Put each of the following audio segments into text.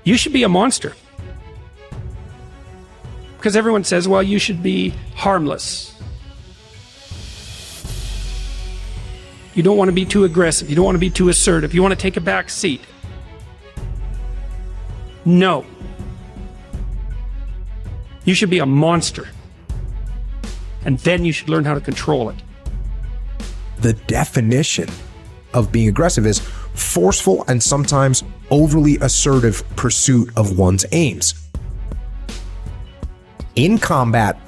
You should be a monster. Because everyone says, well, you should be harmless. You don't want to be too aggressive. You don't want to be too assertive. You want to take a back seat. No. You should be a monster. And then you should learn how to control it. The definition of being aggressive is forceful and sometimes overly assertive pursuit of one's aims. In combat,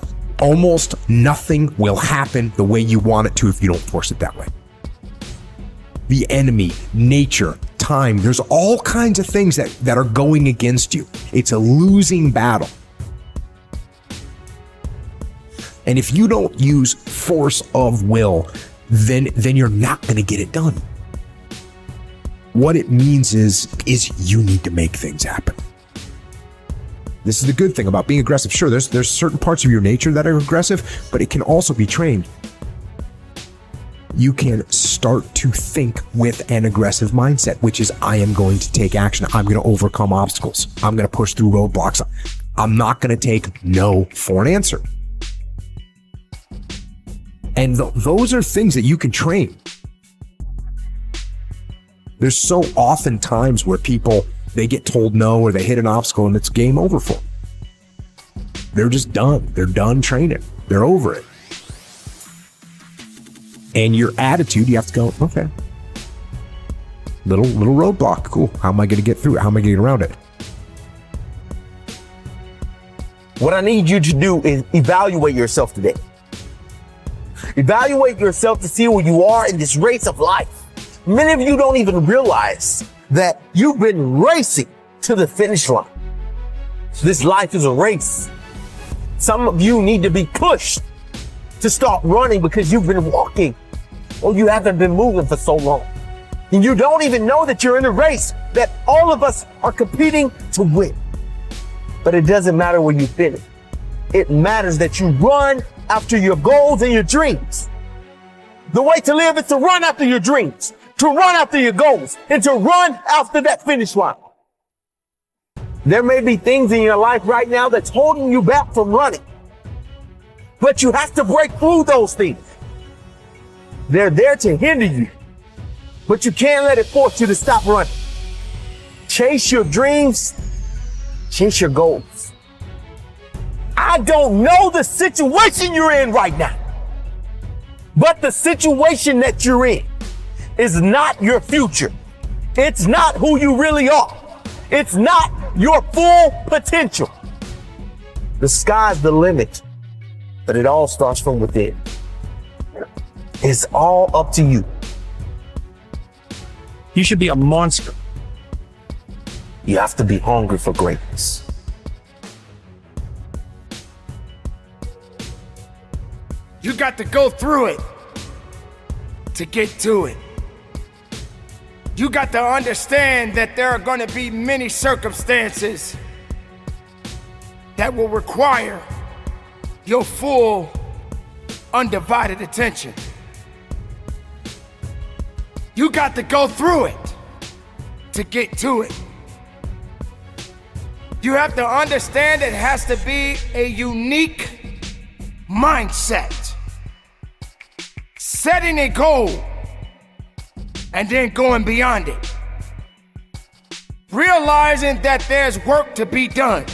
almost nothing will happen the way you want it to if you don't force it that way. The enemy, nature, time, there's all kinds of things that are going against you. It's a losing battle. And if you don't use force of will, then you're not going to get it done. What it means is you need to make things happen. This is the good thing about being aggressive. Sure, there's certain parts of your nature that are aggressive, but it can also be trained. You can start to think with an aggressive mindset, which is, I am going to take action. I'm going to overcome obstacles. I'm going to push through roadblocks. I'm not going to take no for an answer. And those are things that you can train. There's so often times where people, they get told no or they hit an obstacle and it's game over for them. They're just done. They're done training. They're over it. And your attitude, you have to go, okay, little roadblock, cool. How am I going to get through it? How am I going to get around it? What I need you to do is evaluate yourself today. Evaluate yourself to see where you are in this race of life. Many of you don't even realize that you've been racing to the finish line. This life is a race. Some of you need to be pushed to start running because you've been walking or you haven't been moving for so long. And you don't even know that you're in a race that all of us are competing to win. But it doesn't matter where you finish. It matters that you run after your goals and your dreams. The way to live is to run after your dreams, to run after your goals, and to run after that finish line. There may be things in your life right now that's holding you back from running, but you have to break through those things. They're there to hinder you, but you can't let it force you to stop running. Chase your dreams, chase your goals. I don't know the situation you're in right now, but the situation that you're in is not your future. It's not who you really are. It's not your full potential. The sky's the limit, but it all starts from within. It's all up to you. You should be a monster. You have to be hungry for greatness. You got to go through it to get to it. You got to understand that there are going to be many circumstances that will require your full, undivided attention. You got to go through it to get to it. You have to understand it has to be a unique mindset. Setting a goal and then going beyond it. Realizing that there's work to be done.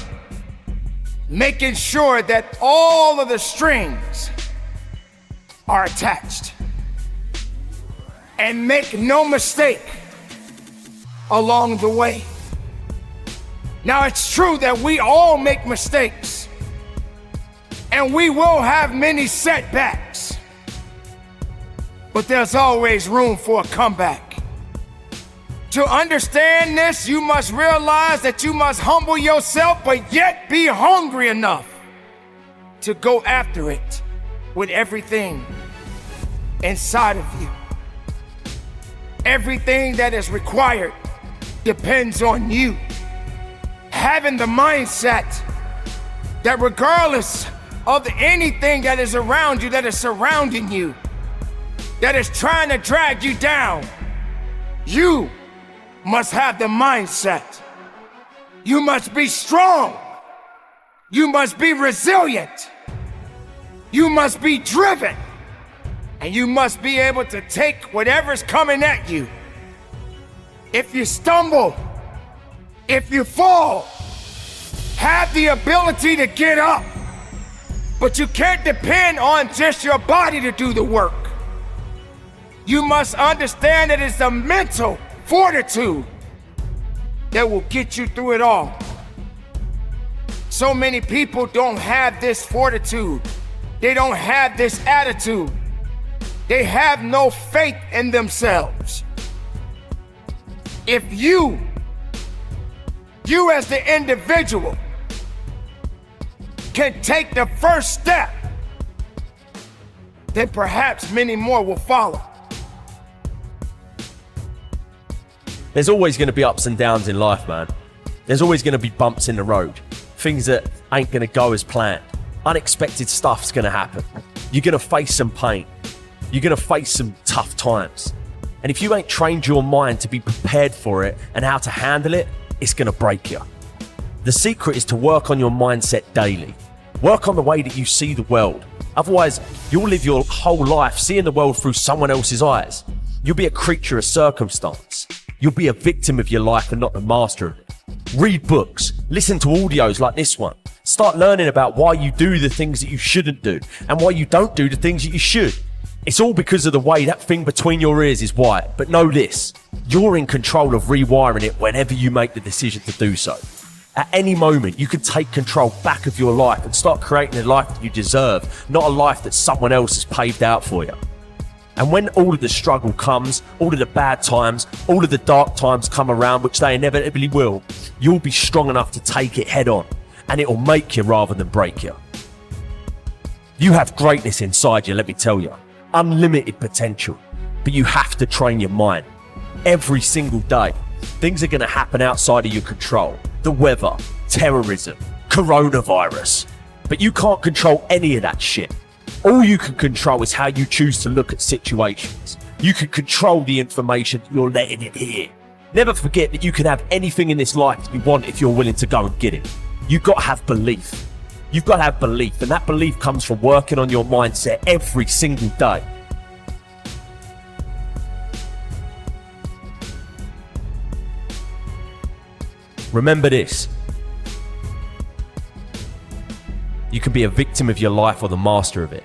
Making sure that all of the strings are attached. And make no mistake along the way. Now, it's true that we all make mistakes. And we will have many setbacks. But there's always room for a comeback. To understand this, you must realize that you must humble yourself, but yet be hungry enough to go after it with everything inside of you. Everything that is required depends on you. Having the mindset that regardless of anything that is around you, that is surrounding you, that is trying to drag you down, you must have the mindset You must be strong. You must be resilient. You must be driven. And you must be able to take whatever's coming at you. If you stumble, if you fall, have the ability to get up. But you can't depend on just your body to do the work. You must understand that it's the mental fortitude that will get you through it all. So many people don't have this fortitude. They don't have this attitude. They have no faith in themselves. If you as the individual can take the first step, then perhaps many more will follow. There's always going to be ups and downs in life, man. There's always going to be bumps in the road. Things that ain't going to go as planned. Unexpected stuff's going to happen. You're going to face some pain. You're going to face some tough times. And if you ain't trained your mind to be prepared for it and how to handle it, it's going to break you. The secret is to work on your mindset daily. Work on the way that you see the world. Otherwise, you'll live your whole life seeing the world through someone else's eyes. You'll be a creature of circumstance. You'll be a victim of your life and not the master of it. Read books. Listen to audios like this one. Start learning about why you do the things that you shouldn't do and why you don't do the things that you should. It's all because of the way that thing between your ears is wired. But know this, you're in control of rewiring it whenever you make the decision to do so. At any moment, you can take control back of your life and start creating a life that you deserve, not a life that someone else has paved out for you. And when all of the struggle comes, all of the bad times, all of the dark times come around, which they inevitably will, you'll be strong enough to take it head on, and it'll make you rather than break you. You have greatness inside you, let me tell you. Unlimited potential, but you have to train your mind. Every single day, things are going to happen outside of your control. The weather, terrorism, coronavirus. But you can't control any of that shit. All you can control is how you choose to look at situations. You can control the information that you're letting in here. Never forget that you can have anything in this life that you want if you're willing to go and get it. You've got to have belief. You've got to have belief, and that belief comes from working on your mindset every single day. Remember this. You can be a victim of your life or the master of it.